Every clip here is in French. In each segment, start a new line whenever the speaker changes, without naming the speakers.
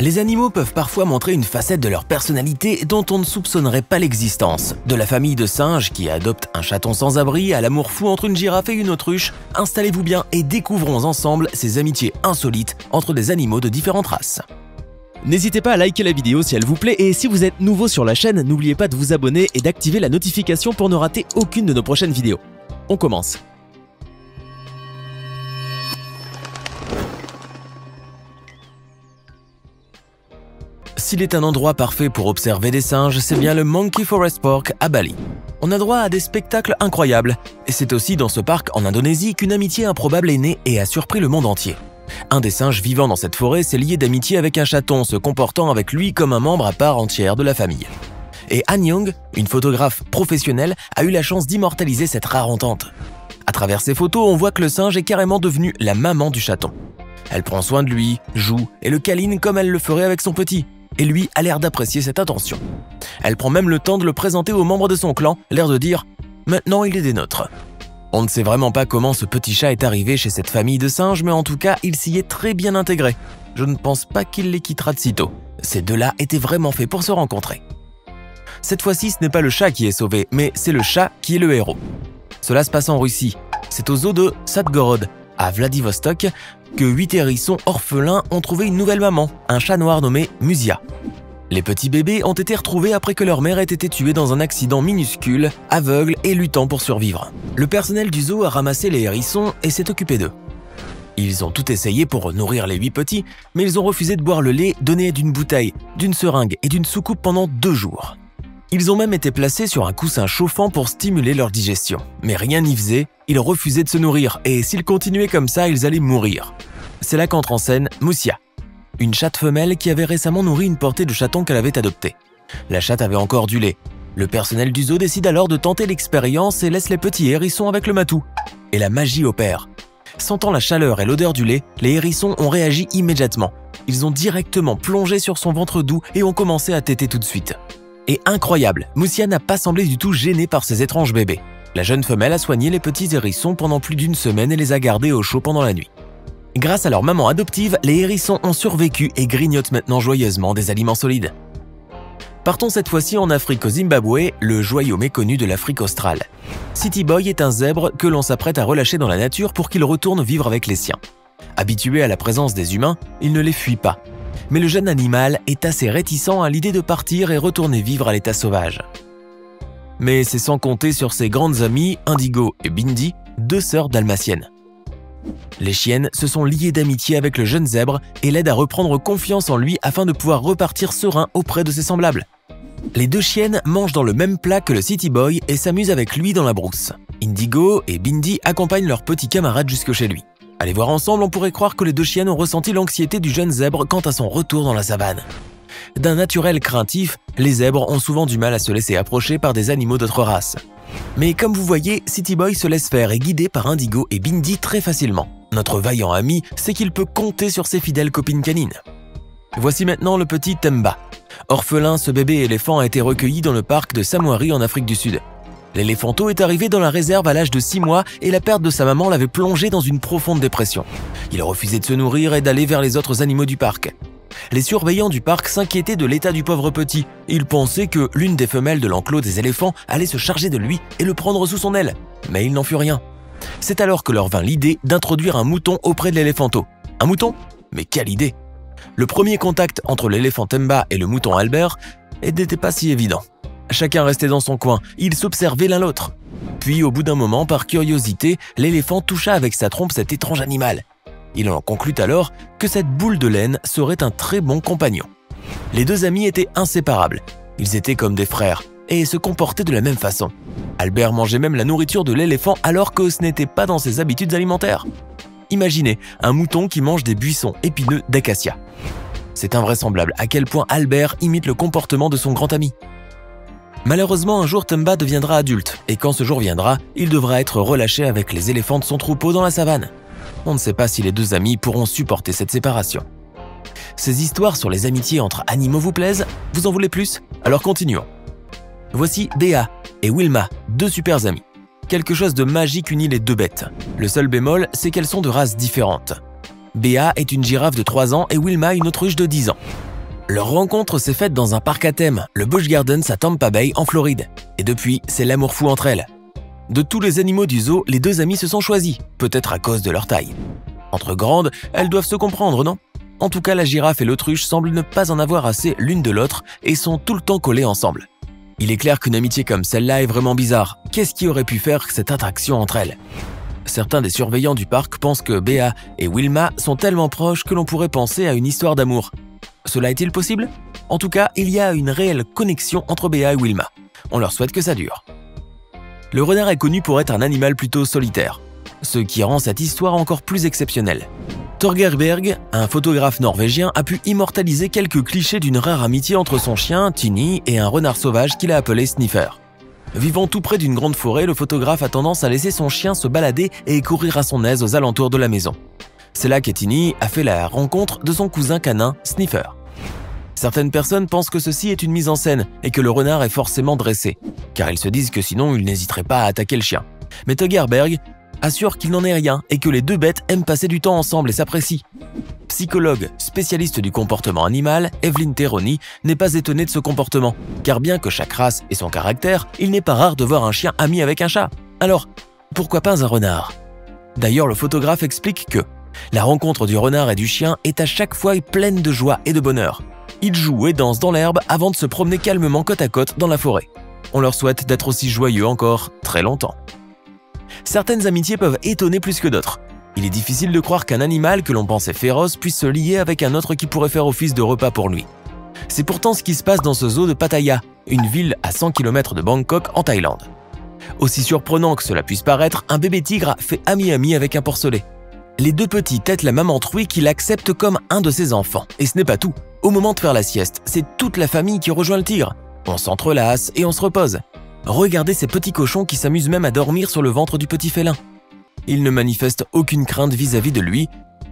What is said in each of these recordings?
Les animaux peuvent parfois montrer une facette de leur personnalité dont on ne soupçonnerait pas l'existence. De la famille de singes qui adoptent un chaton sans abri à l'amour fou entre une girafe et une autruche, installez-vous bien et découvrons ensemble ces amitiés insolites entre des animaux de différentes races.
N'hésitez pas à liker la vidéo si elle vous plaît et si vous êtes nouveau sur la chaîne, n'oubliez pas de vous abonner et d'activer la notification pour ne rater aucune de nos prochaines vidéos. On commence.
S'il est un endroit parfait pour observer des singes, c'est bien le Monkey Forest Park à Bali. On a droit à des spectacles incroyables, et c'est aussi dans ce parc en Indonésie qu'une amitié improbable est née et a surpris le monde entier. Un des singes vivant dans cette forêt s'est lié d'amitié avec un chaton, se comportant avec lui comme un membre à part entière de la famille. Et Han Young, une photographe professionnelle, a eu la chance d'immortaliser cette rare entente. À travers ces photos, on voit que le singe est carrément devenu la maman du chaton. Elle prend soin de lui, joue et le câline comme elle le ferait avec son petit. Et lui a l'air d'apprécier cette attention. Elle prend même le temps de le présenter aux membres de son clan, l'air de dire « Maintenant il est des nôtres ». On ne sait vraiment pas comment ce petit chat est arrivé chez cette famille de singes, mais en tout cas, il s'y est très bien intégré. Je ne pense pas qu'il les quittera de sitôt. Ces deux-là étaient vraiment faits pour se rencontrer. Cette fois-ci, ce n'est pas le chat qui est sauvé, mais c'est le chat qui est le héros. Cela se passe en Russie. C'est au zoo de Satgorod, à Vladivostok, que 8 hérissons orphelins ont trouvé une nouvelle maman, un chat noir nommé Musia. Les petits bébés ont été retrouvés après que leur mère ait été tuée dans un accident minuscule, aveugle et luttant pour survivre. Le personnel du zoo a ramassé les hérissons et s'est occupé d'eux. Ils ont tout essayé pour nourrir les 8 petits, mais ils ont refusé de boire le lait donné d'une bouteille, d'une seringue et d'une soucoupe pendant 2 jours. Ils ont même été placés sur un coussin chauffant pour stimuler leur digestion. Mais rien n'y faisait, ils refusaient de se nourrir et s'ils continuaient comme ça, ils allaient mourir. C'est là qu'entre en scène Musia, une chatte femelle qui avait récemment nourri une portée de chatons qu'elle avait adopté. La chatte avait encore du lait. Le personnel du zoo décide alors de tenter l'expérience et laisse les petits hérissons avec le matou. Et la magie opère. Sentant la chaleur et l'odeur du lait, les hérissons ont réagi immédiatement. Ils ont directement plongé sur son ventre doux et ont commencé à téter tout de suite. Et incroyable, Musia n'a pas semblé du tout gênée par ces étranges bébés. La jeune femelle a soigné les petits hérissons pendant plus d'1 semaine et les a gardés au chaud pendant la nuit. Grâce à leur maman adoptive, les hérissons ont survécu et grignotent maintenant joyeusement des aliments solides. Partons cette fois-ci en Afrique au Zimbabwe, le joyau méconnu de l'Afrique australe. City Boy est un zèbre que l'on s'apprête à relâcher dans la nature pour qu'il retourne vivre avec les siens. Habitué à la présence des humains, il ne les fuit pas. Mais le jeune animal est assez réticent à l'idée de partir et retourner vivre à l'état sauvage. Mais c'est sans compter sur ses grandes amies, Indigo et Bindi, 2 sœurs dalmatiennes. Les chiennes se sont liées d'amitié avec le jeune zèbre et l'aident à reprendre confiance en lui afin de pouvoir repartir serein auprès de ses semblables. Les 2 chiennes mangent dans le même plat que le City Boy et s'amusent avec lui dans la brousse. Indigo et Bindi accompagnent leur petit camarade jusque chez lui. À les voir ensemble, on pourrait croire que les 2 chiennes ont ressenti l'anxiété du jeune zèbre quant à son retour dans la savane. D'un naturel craintif, les zèbres ont souvent du mal à se laisser approcher par des animaux d'autres races. Mais comme vous voyez, City Boy se laisse faire et guider par Indigo et Bindi très facilement. Notre vaillant ami sait qu'il peut compter sur ses fidèles copines canines. Voici maintenant le petit Temba. Orphelin, ce bébé éléphant a été recueilli dans le parc de Samoari en Afrique du Sud. L'éléphanto est arrivé dans la réserve à l'âge de 6 mois et la perte de sa maman l'avait plongé dans une profonde dépression. Il refusait de se nourrir et d'aller vers les autres animaux du parc. Les surveillants du parc s'inquiétaient de l'état du pauvre petit. Ils pensaient que l'une des femelles de l'enclos des éléphants allait se charger de lui et le prendre sous son aile. Mais il n'en fut rien. C'est alors que leur vint l'idée d'introduire un mouton auprès de l'éléphanto. Un mouton? Mais quelle idée! Le premier contact entre l'éléphant Temba et le mouton Albert n'était pas si évident. Chacun restait dans son coin, ils s'observaient l'un l'autre. Puis, au bout d'un moment, par curiosité, l'éléphant toucha avec sa trompe cet étrange animal. Il en conclut alors que cette boule de laine serait un très bon compagnon. Les 2 amis étaient inséparables. Ils étaient comme des frères et se comportaient de la même façon. Albert mangeait même la nourriture de l'éléphant alors que ce n'était pas dans ses habitudes alimentaires. Imaginez un mouton qui mange des buissons épineux d'acacia. C'est invraisemblable à quel point Albert imite le comportement de son grand ami. Malheureusement, un jour Temba deviendra adulte et quand ce jour viendra, il devra être relâché avec les éléphants de son troupeau dans la savane. On ne sait pas si les 2 amis pourront supporter cette séparation. Ces histoires sur les amitiés entre animaux vous plaisent? Vous en voulez plus? Alors continuons. Voici Béa et Wilma, 2 super amis. Quelque chose de magique unit les 2 bêtes. Le seul bémol, c'est qu'elles sont de races différentes. Béa est une girafe de 3 ans et Wilma une autruche de 10 ans. Leur rencontre s'est faite dans un parc à thème, le Busch Gardens à Tampa Bay en Floride. Et depuis, c'est l'amour fou entre elles. De tous les animaux du zoo, les deux amies se sont choisis, peut-être à cause de leur taille. Entre grandes, elles doivent se comprendre, non? En tout cas, la girafe et l'autruche semblent ne pas en avoir assez l'une de l'autre et sont tout le temps collées ensemble. Il est clair qu'une amitié comme celle-là est vraiment bizarre. Qu'est-ce qui aurait pu faire cette attraction entre elles? Certains des surveillants du parc pensent que Béa et Wilma sont tellement proches que l'on pourrait penser à une histoire d'amour. Cela est-il possible? En tout cas, il y a une réelle connexion entre Béa et Wilma. On leur souhaite que ça dure. Le renard est connu pour être un animal plutôt solitaire, ce qui rend cette histoire encore plus exceptionnelle. Torgeir Berg, un photographe norvégien, a pu immortaliser quelques clichés d'une rare amitié entre son chien, Tinny, et un renard sauvage qu'il a appelé Sniffer. Vivant tout près d'une grande forêt, le photographe a tendance à laisser son chien se balader et courir à son aise aux alentours de la maison. C'est là que Tinny a fait la rencontre de son cousin canin, Sniffer. Certaines personnes pensent que ceci est une mise en scène et que le renard est forcément dressé, car ils se disent que sinon il n'hésiterait pas à attaquer le chien. Mais Torgeir Berg assure qu'il n'en est rien et que les deux bêtes aiment passer du temps ensemble et s'apprécient. Psychologue spécialiste du comportement animal, Evelyn Teroni n'est pas étonnée de ce comportement, car bien que chaque race ait son caractère, il n'est pas rare de voir un chien ami avec un chat. Alors, pourquoi pas un renard? D'ailleurs, le photographe explique que la rencontre du renard et du chien est à chaque fois pleine de joie et de bonheur. Ils jouent et dansent dans l'herbe avant de se promener calmement côte à côte dans la forêt. On leur souhaite d'être aussi joyeux encore très longtemps. Certaines amitiés peuvent étonner plus que d'autres. Il est difficile de croire qu'un animal que l'on pensait féroce puisse se lier avec un autre qui pourrait faire office de repas pour lui. C'est pourtant ce qui se passe dans ce zoo de Pattaya, une ville à 100 km de Bangkok en Thaïlande. Aussi surprenant que cela puisse paraître, un bébé tigre fait ami-ami avec un porcelet. Les deux petits têtent la maman truie qui l'accepte comme un de ses enfants. Et ce n'est pas tout. Au moment de faire la sieste, c'est toute la famille qui rejoint le tigre. On s'entrelace et on se repose. Regardez ces petits cochons qui s'amusent même à dormir sur le ventre du petit félin. Ils ne manifestent aucune crainte vis-à-vis de lui,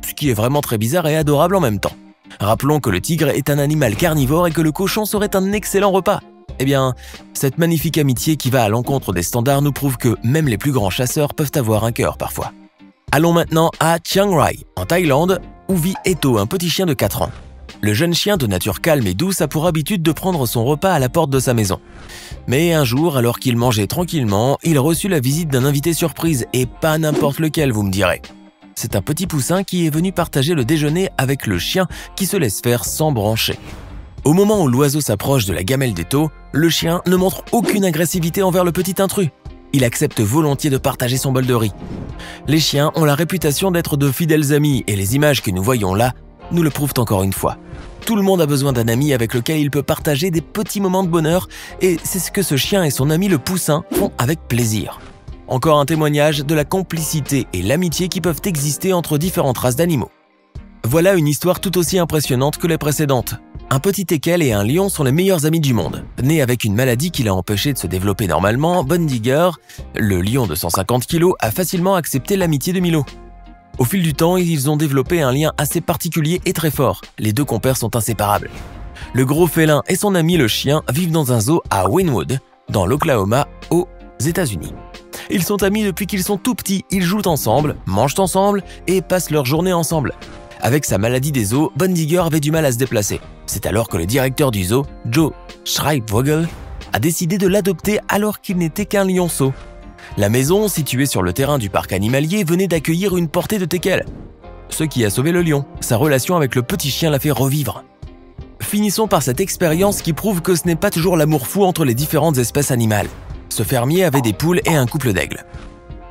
ce qui est vraiment très bizarre et adorable en même temps. Rappelons que le tigre est un animal carnivore et que le cochon serait un excellent repas. Eh bien, cette magnifique amitié qui va à l'encontre des standards nous prouve que même les plus grands chasseurs peuvent avoir un cœur parfois. Allons maintenant à Chiang Rai, en Thaïlande, où vit Eto, un petit chien de 4 ans. Le jeune chien de nature calme et douce a pour habitude de prendre son repas à la porte de sa maison. Mais un jour, alors qu'il mangeait tranquillement, il reçut la visite d'un invité surprise, et pas n'importe lequel, vous me direz. C'est un petit poussin qui est venu partager le déjeuner avec le chien qui se laisse faire sans brancher. Au moment où l'oiseau s'approche de la gamelle d'Eto, le chien ne montre aucune agressivité envers le petit intrus. Il accepte volontiers de partager son bol de riz. Les chiens ont la réputation d'être de fidèles amis, et les images que nous voyons là nous le prouvent encore une fois. Tout le monde a besoin d'un ami avec lequel il peut partager des petits moments de bonheur, et c'est ce que ce chien et son ami le poussin font avec plaisir. Encore un témoignage de la complicité et l'amitié qui peuvent exister entre différentes races d'animaux. Voilà une histoire tout aussi impressionnante que les précédentes. Un petit teckel et un lion sont les meilleurs amis du monde. Né avec une maladie qui l'a empêché de se développer normalement, Bondiger, le lion de 150 kg, a facilement accepté l'amitié de Milo. Au fil du temps, ils ont développé un lien assez particulier et très fort. Les deux compères sont inséparables. Le gros félin et son ami le chien vivent dans un zoo à Wynwood, dans l'Oklahoma, aux États-Unis. Ils sont amis depuis qu'ils sont tout petits, ils jouent ensemble, mangent ensemble et passent leur journée ensemble. Avec sa maladie des os, Bondiger avait du mal à se déplacer. C'est alors que le directeur du zoo, Joe Schreibvogel, a décidé de l'adopter alors qu'il n'était qu'un lionceau. La maison, située sur le terrain du parc animalier, venait d'accueillir une portée de teckels. Ce qui a sauvé le lion. Sa relation avec le petit chien l'a fait revivre. Finissons par cette expérience qui prouve que ce n'est pas toujours l'amour fou entre les différentes espèces animales. Ce fermier avait des poules et un couple d'aigles.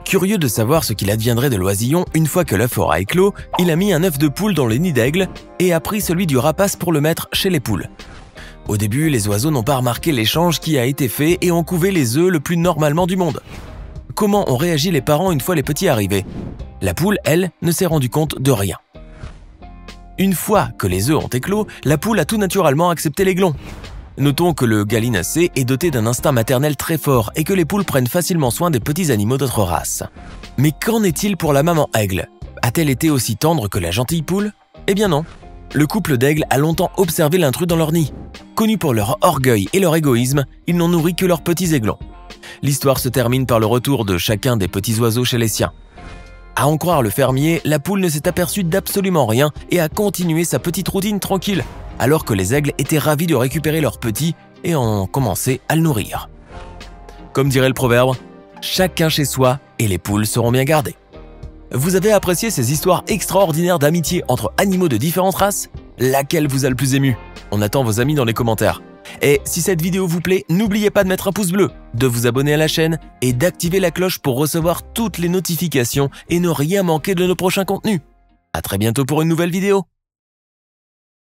Curieux de savoir ce qu'il adviendrait de l'oisillon, une fois que l'œuf aura éclos, il a mis un œuf de poule dans le nid d'aigle et a pris celui du rapace pour le mettre chez les poules. Au début, les oiseaux n'ont pas remarqué l'échange qui a été fait et ont couvé les œufs le plus normalement du monde. Comment ont réagi les parents une fois les petits arrivés? La poule, elle, ne s'est rendue compte de rien. Une fois que les œufs ont éclos, la poule a tout naturellement accepté l'aiglon. Notons que le gallinacé est doté d'un instinct maternel très fort et que les poules prennent facilement soin des petits animaux d'autres races. Mais qu'en est-il pour la maman aigle? A-t-elle été aussi tendre que la gentille poule? Eh bien non. Le couple d'aigles a longtemps observé l'intrus dans leur nid. Connus pour leur orgueil et leur égoïsme, ils n'ont nourri que leurs petits aiglons. L'histoire se termine par le retour de chacun des petits oiseaux chez les siens. À en croire le fermier, la poule ne s'est aperçue d'absolument rien et a continué sa petite routine tranquille. alors que les aigles étaient ravis de récupérer leur petit et ont commencé à le nourrir. Comme dirait le proverbe, chacun chez soi et les poules seront bien gardées. Vous avez apprécié ces histoires extraordinaires d'amitié entre animaux de différentes races? Laquelle vous a le plus ému? On attend vos amis dans les commentaires. Et si cette vidéo vous plaît, n'oubliez pas de mettre un pouce bleu, de vous abonner à la chaîne et d'activer la cloche pour recevoir toutes les notifications et ne rien manquer de nos prochains contenus. À très bientôt pour une nouvelle vidéo.